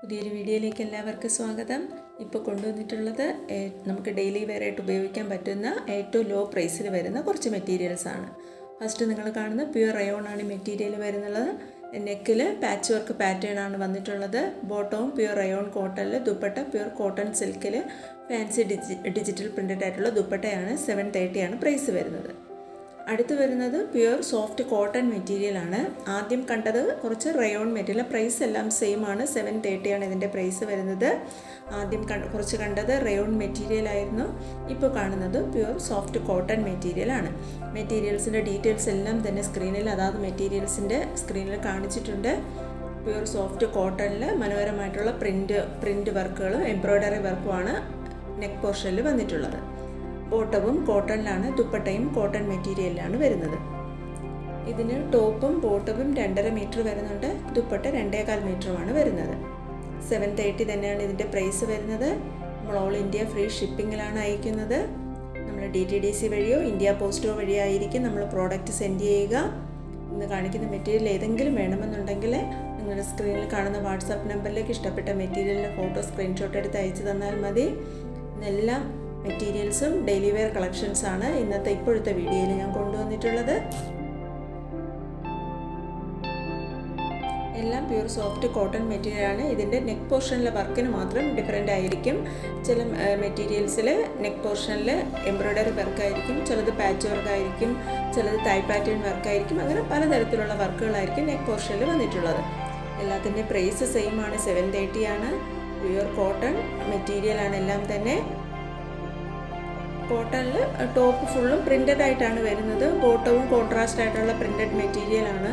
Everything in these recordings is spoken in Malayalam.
പുതിയൊരു വീഡിയോയിലേക്ക് എല്ലാവർക്കും സ്വാഗതം. ഇപ്പോൾ കൊണ്ടുവന്നിട്ടുള്ളത് നമുക്ക് ഡെയിലി വെയർ ആയിട്ട് ഉപയോഗിക്കാൻ പറ്റുന്ന ഏറ്റവും ലോ പ്രൈസിൽ വരുന്ന കുറച്ച് മെറ്റീരിയൽസാണ്. ഫസ്റ്റ് നിങ്ങൾ കാണുന്ന പ്യുവർ റയോൺ ആണ് മെറ്റീരിയൽ വരുന്നത്. നെക്കിൽ പാച്ച് വർക്ക് പാറ്റേൺ ആണ് വന്നിട്ടുള്ളത്. ബോട്ടവും പ്യുവർ റയോൺ കോട്ടണിൽ, ദുപ്പട്ട പ്യുവർ കോട്ടൺ സിൽക്കിൽ ഫാൻസി ഡിജിറ്റൽ പ്രിൻറ്റഡ് ആയിട്ടുള്ള ദുപ്പട്ടയാണ്. 730 ആണ് പ്രൈസ് വരുന്നത്. അടുത്ത് വരുന്നത് പ്യുവർ സോഫ്റ്റ് കോട്ടൺ മെറ്റീരിയലാണ്. ആദ്യം കണ്ടത് കുറച്ച് റയോൺ മെറ്റീരിയൽ, പ്രൈസ് എല്ലാം സെയിം ആണ്. 730 ആണ് ഇതിൻ്റെ പ്രൈസ് വരുന്നത്. ആദ്യം കുറച്ച് കണ്ടത് റയോൺ മെറ്റീരിയൽ ആയിരുന്നു. ഇപ്പോൾ കാണുന്നത് പ്യുവർ സോഫ്റ്റ് കോട്ടൺ മെറ്റീരിയലാണ്. മെറ്റീരിയൽസിൻ്റെ ഡീറ്റെയിൽസ് എല്ലാം തന്നെ സ്ക്രീനിൽ അതാത് മെറ്റീരിയൽസിൻ്റെ സ്ക്രീനിൽ കാണിച്ചിട്ടുണ്ട്. പ്യുവർ സോഫ്റ്റ് കോട്ടണിൽ മനോഹരമായിട്ടുള്ള പ്രിൻറ്റ് വർക്കുകളും എംബ്രോയ്ഡറി വർക്കുമാണ് നെക്ക് പോർഷനിൽ വന്നിട്ടുള്ളത്. ബോട്ടവും കോട്ടണിലാണ്, ദുപ്പട്ടയും കോട്ടൺ മെറ്റീരിയലിലാണ് വരുന്നത്. ഇതിന് ടോപ്പും ബോട്ടവും 2.5 മീറ്റർ വരുന്നുണ്ട്, ദുപ്പട്ട 2.25 മീറ്ററുമാണ് വരുന്നത്. 730 തന്നെയാണ് ഇതിൻ്റെ പ്രൈസ് വരുന്നത്. നമ്മൾ ഓൾ ഇന്ത്യ ഫ്രീ ഷിപ്പിങ്ങിലാണ് അയക്കുന്നത്. നമ്മൾ DTDC വഴിയോ ഇന്ത്യ പോസ്റ്റോ വഴിയോ ആയിരിക്കും നമ്മൾ പ്രോഡക്റ്റ് സെൻഡ് ചെയ്യുക. ഇന്ന് കാണിക്കുന്ന മെറ്റീരിയൽ ഏതെങ്കിലും വേണമെന്നുണ്ടെങ്കിൽ നിങ്ങളുടെ സ്ക്രീനിൽ കാണുന്ന വാട്സാപ്പ് നമ്പറിലേക്ക് ഇഷ്ടപ്പെട്ട മെറ്റീരിയലിൻ്റെ ഫോട്ടോ സ്ക്രീൻഷോട്ട് എടുത്ത് അയച്ചു തന്നാൽ മതി. ഇന്നെല്ലാം മെറ്റീരിയൽസും ഡെയിലി വെയർ കളക്ഷൻസാണ് ഇന്നത്തെ ഇപ്പോഴത്തെ വീഡിയോയിൽ ഞാൻ കൊണ്ടുവന്നിട്ടുള്ളത്. എല്ലാം പ്യുവർ സോഫ്റ്റ് കോട്ടൺ മെറ്റീരിയലാണ്. ഇതിൻ്റെ നെക്ക് പോർഷനിലെ വർക്കിന് മാത്രം ഡിഫറെൻ്റ് ആയിരിക്കും. ചില മെറ്റീരിയൽസിൽ നെക്ക് പോർഷനിൽ എംബ്രോയ്ഡറി വർക്കായിരിക്കും, ചിലത് പാച്ച് വർക്കായിരിക്കും, ചിലത് തൈ പാറ്റേൺ വർക്കായിരിക്കും. അങ്ങനെ പലതരത്തിലുള്ള വർക്കുകളായിരിക്കും നെക്ക് പോർഷനിൽ വന്നിട്ടുള്ളത്. എല്ലാത്തിൻ്റെ പ്രൈസ് സെയിം ആണ്, 730 ആണ്. പ്യുവർ കോട്ടൺ മെറ്റീരിയലാണ് എല്ലാം തന്നെ. കോട്ടണിൽ ടോപ്പ് ഫുള്ളും പ്രിൻറ്റഡ് ആയിട്ടാണ് വരുന്നത്. ബോട്ടവും കോൺട്രാസ്റ്റ് ആയിട്ടുള്ള പ്രിൻറ്റഡ് മെറ്റീരിയലാണ്.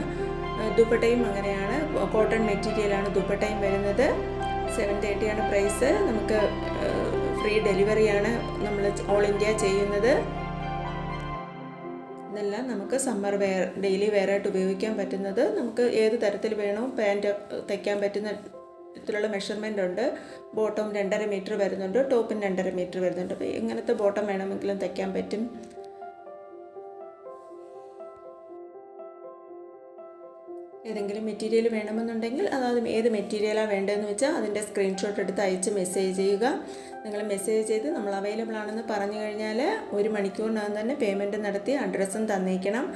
ദുപ്പട്ടയും അങ്ങനെയാണ്, കോട്ടൺ മെറ്റീരിയലാണ് ദുപ്പട്ടയും വരുന്നത്. 730 ആണ് പ്രൈസ്. നമുക്ക് ഫ്രീ ഡെലിവറിയാണ് നമ്മൾ ഓൾ ഇന്ത്യ ചെയ്യുന്നത്. ഇതെല്ലാം നമുക്ക് സമ്മർ വെയർ, ഡെയിലി വെയർ ആയിട്ട് ഉപയോഗിക്കാൻ പറ്റുന്നത്. നമുക്ക് ഏത് തരത്തിൽ വേണോ പാൻറ്റ് തയ്ക്കാൻ പറ്റുന്ന ത്തിലുള്ള മെഷർമെൻ്റ് ഉണ്ട്. ബോട്ടം 2.5 മീറ്റർ വരുന്നുണ്ട്, ടോപ്പിന് 2.5 മീറ്റർ വരുന്നുണ്ട്. അപ്പോൾ എങ്ങനത്തെ ബോട്ടം വേണമെങ്കിലും തയ്ക്കാൻ പറ്റും. ഏതെങ്കിലും മെറ്റീരിയൽ വേണമെന്നുണ്ടെങ്കിൽ അതായത് ഏത് മെറ്റീരിയലാണ് വേണ്ടതെന്ന് വെച്ചാൽ അതിൻ്റെ സ്ക്രീൻഷോട്ട് എടുത്ത് അയച്ച് മെസ്സേജ് ചെയ്യുക. നിങ്ങൾ മെസ്സേജ് ചെയ്ത് നമ്മൾ അവൈലബിൾ ആണെന്ന് പറഞ്ഞു കഴിഞ്ഞാൽ 1 മണിക്കൂറിനകം തന്നെ പേയ്മെൻറ്റ് നടത്തി അഡ്രസ്സും തന്നേക്കണം.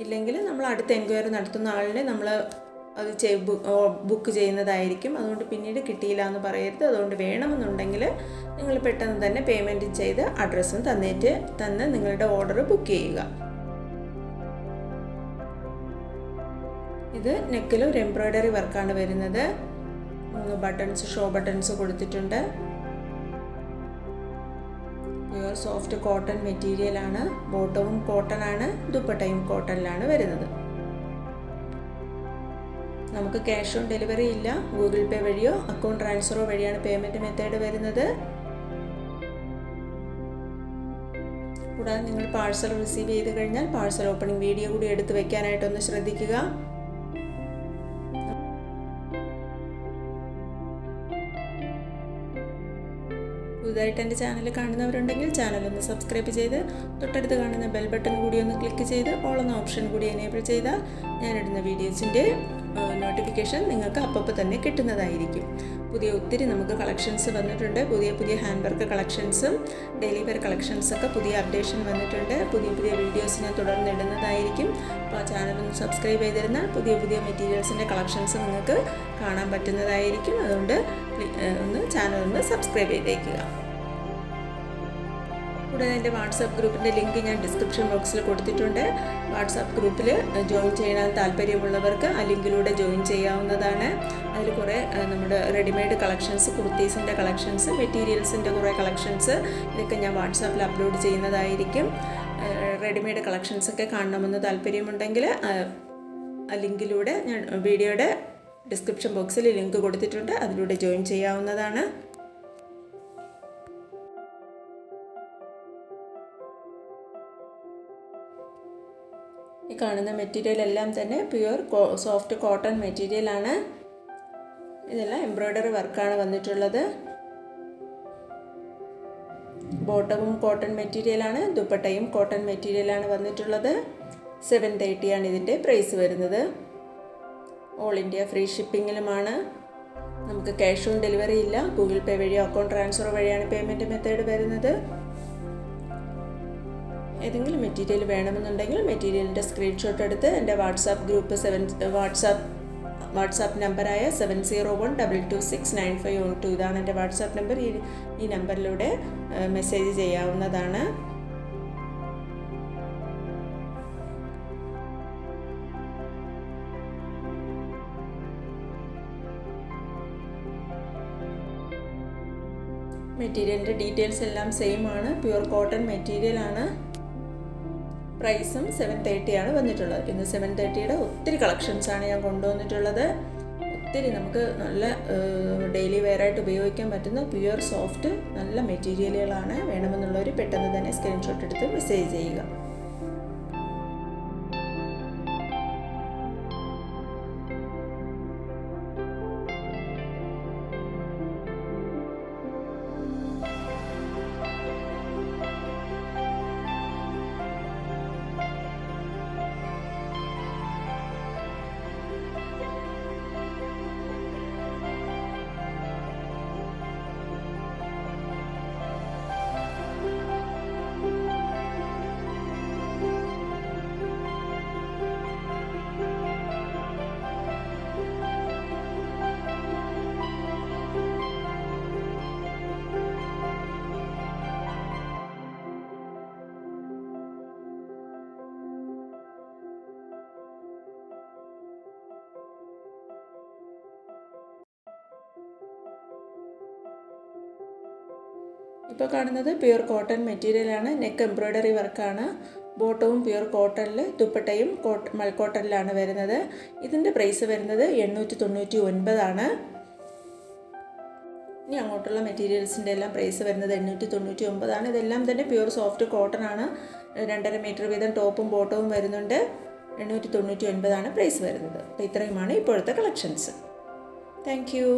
ഇല്ലെങ്കിൽ നമ്മൾ അടുത്ത എൻക്വയറി നടത്തുന്ന ആളിനെ നമ്മൾ അത് ബുക്ക് ചെയ്യുന്നതായിരിക്കും. അതുകൊണ്ട് പിന്നീട് കിട്ടിയില്ല എന്ന് പറയരുത്. അതുകൊണ്ട് വേണമെന്നുണ്ടെങ്കിൽ നിങ്ങൾ പെട്ടെന്ന് തന്നെ പേയ്മെൻറ്റ് ചെയ്ത് അഡ്രസ്സും തന്ന് നിങ്ങളുടെ ഓർഡർ ബുക്ക് ചെയ്യുക. ഇത് നെക്കിൽ ഒരു എംബ്രോയ്ഡറി വർക്കാണ് വരുന്നത്. 3 ബട്ടൺസ്, ഷോ ബട്ടൺസ് കൊടുത്തിട്ടുണ്ട്. പ്യുവർ സോഫ്റ്റ് കോട്ടൺ മെറ്റീരിയലാണ്. ബോട്ടവും കോട്ടൺ ആണ്, ദുപ്പട്ടയും കോട്ടണിലാണ് വരുന്നത്. നമുക്ക് ക്യാഷ് ഓൺ ഡെലിവറി ഇല്ല. ഗൂഗിൾ പേ വഴിയോ അക്കൗണ്ട് ട്രാൻസ്ഫറോ വഴിയാണ് പേയ്മെൻറ്റ് മെത്തേഡ് വരുന്നത്. കൂടാതെ നിങ്ങൾ പാഴ്സൽ റിസീവ് ചെയ്ത് കഴിഞ്ഞാൽ പാഴ്സൽ ഓപ്പണിംഗ് വീഡിയോ കൂടി എടുത്ത് വെക്കാനായിട്ടൊന്ന് ശ്രദ്ധിക്കുക. പുതുതായിട്ട് എൻ്റെ ചാനൽ കാണുന്നവരുണ്ടെങ്കിൽ ചാനലൊന്ന് സബ്സ്ക്രൈബ് ചെയ്ത് തൊട്ടടുത്ത് കാണുന്ന ബെൽ ബട്ടൺ കൂടി ഒന്ന് ക്ലിക്ക് ചെയ്ത് ഓൾ എന്ന ഓപ്ഷൻ കൂടി എനേബിൾ ചെയ്താൽ ഞാനിടുന്ന വീഡിയോസിൻ്റെ നോട്ടിഫിക്കേഷൻ നിങ്ങൾക്ക് അപ്പോൾ തന്നെ കിട്ടുന്നതായിരിക്കും. ഒത്തിരി നമുക്ക് കളക്ഷൻസ് വന്നിട്ടുണ്ട്. പുതിയ ഹാൻഡ് വർക്ക് കളക്ഷൻസും ഡെയിലി വെയർ കളക്ഷൻസൊക്കെ പുതിയ അപ്ഡേഷൻ വന്നിട്ടുണ്ട്. പുതിയ വീഡിയോസ് ഞാൻ തുടർന്ന് ഇടുന്നതായിരിക്കും. അപ്പോൾ ആ ചാനലൊന്ന് സബ്സ്ക്രൈബ് ചെയ്തിരുന്നാൽ പുതിയ മെറ്റീരിയൽസിൻ്റെ കളക്ഷൻസ് നിങ്ങൾക്ക് കാണാൻ പറ്റുന്നതായിരിക്കും. അതുകൊണ്ട് ചാനലൊന്ന് സബ്സ്ക്രൈബ് ചെയ്തേക്കുക. കൂടാതെ എൻ്റെ വാട്സാപ്പ് ഗ്രൂപ്പിൻ്റെ ലിങ്ക് ഞാൻ ഡിസ്ക്രിപ്ഷൻ ബോക്സിൽ കൊടുത്തിട്ടുണ്ട്. വാട്സാപ്പ് ഗ്രൂപ്പിൽ ജോയിൻ ചെയ്യാൻ താല്പര്യമുള്ളവർക്ക് ആ ലിങ്കിലൂടെ ജോയിൻ ചെയ്യാവുന്നതാണ്. അതിൽ കുറേ നമ്മുടെ റെഡിമെയ്ഡ് കളക്ഷൻസ്, കുർത്തീസിൻ്റെ കളക്ഷൻസ്, മെറ്റീരിയൽസിൻ്റെ കുറേ കളക്ഷൻസ് ഇതൊക്കെ ഞാൻ വാട്സാപ്പിൽ അപ്ലോഡ് ചെയ്യുന്നതായിരിക്കും. റെഡിമെയ്ഡ് കളക്ഷൻസൊക്കെ കാണണമെന്ന് താല്പര്യമുണ്ടെങ്കിൽ ആ ലിങ്കിലൂടെ ഞാൻ വീഡിയോയുടെ ഡിസ്ക്രിപ്ഷൻ ബോക്സിൽ ലിങ്ക് കൊടുത്തിട്ടുണ്ട്. അതിലൂടെ ജോയിൻ ചെയ്യാവുന്നതാണ്. ഈ കാണുന്ന മെറ്റീരിയൽ എല്ലാം തന്നെ പ്യുവർ സോഫ്റ്റ് കോട്ടൺ മെറ്റീരിയലാണ്. ഇതെല്ലാം എംബ്രോയ്ഡറി വർക്കാണ് വന്നിട്ടുള്ളത്. ബോട്ടവും കോട്ടൺ മെറ്റീരിയലാണ്, ദുപ്പട്ടയും കോട്ടൺ മെറ്റീരിയലാണ് വന്നിട്ടുള്ളത്. 730 ആണ് ഇതിൻ്റെ പ്രൈസ് വരുന്നത്. ഓൾ ഇന്ത്യ ഫ്രീ ഷിപ്പിങ്ങിലുമാണ്. നമുക്ക് ക്യാഷ് ഓൺ ഡെലിവറി ഇല്ല. ഗൂഗിൾ പേ വഴിയോ അക്കൗണ്ട് ട്രാൻസ്ഫർ വഴിയാണ് പേയ്മെൻറ്റ് മെത്തേഡ് വരുന്നത്. ഏതെങ്കിലും മെറ്റീരിയൽ വേണമെന്നുണ്ടെങ്കിൽ മെറ്റീരിയലിൻ്റെ സ്ക്രീൻഷോട്ട് എടുത്ത് എൻ്റെ വാട്സാപ്പ് ഗ്രൂപ്പ് വാട്സാപ്പ് നമ്പറായ 7012269512 ഇതാണ് എൻ്റെ വാട്സാപ്പ് നമ്പർ. ഈ നമ്പറിലൂടെ മെസ്സേജ് ചെയ്യാവുന്നതാണ്. മെറ്റീരിയലിൻ്റെ ഡീറ്റെയിൽസ് എല്ലാം സെയിം ആണ്. പ്യുവർ കോട്ടൺ മെറ്റീരിയലാണ്. പ്രൈസും 730 ആണ് വന്നിട്ടുള്ളത്. ഇന്ന് 730യുടെ ഒത്തിരി കളക്ഷൻസാണ് ഞാൻ കൊണ്ടുവന്നിട്ടുള്ളത്. ഒത്തിരി നമുക്ക് നല്ല ഡെയിലി വെയറായിട്ട് ഉപയോഗിക്കാൻ പറ്റുന്ന പ്യുവർ സോഫ്റ്റ് നല്ല മെറ്റീരിയലുകളാണ്. വേണമെന്നുള്ളവർ പെട്ടെന്ന് തന്നെ സ്ക്രീൻഷോട്ട് എടുത്ത് മെസ്സേജ് ചെയ്യുക. ഇപ്പോൾ കാണുന്നത് പ്യുവർ കോട്ടൺ മെറ്റീരിയലാണ്. നെക്ക് എംബ്രോയ്ഡറി വർക്കാണ്. ബോട്ടവും പ്യുവർ കോട്ടണിൽ, ദുപ്പട്ടയും മൽക്കോട്ടണിലാണ് വരുന്നത്. ഇതിൻ്റെ പ്രൈസ് വരുന്നത് 899 ആണ്. ഇനി അങ്ങോട്ടുള്ള മെറ്റീരിയൽസിൻ്റെ എല്ലാം പ്രൈസ് വരുന്നത് 899 ആണ്. ഇതെല്ലാം തന്നെ പ്യുവർ സോഫ്റ്റ് കോട്ടൺ ആണ്. 2.5 മീറ്റർ വീതം ടോപ്പും ബോട്ടവും വരുന്നുണ്ട്. 899 ആണ് പ്രൈസ് വരുന്നത്. അപ്പോൾ ഇത്രയുമാണ് ഇപ്പോഴത്തെ കളക്ഷൻസ്. Thank you.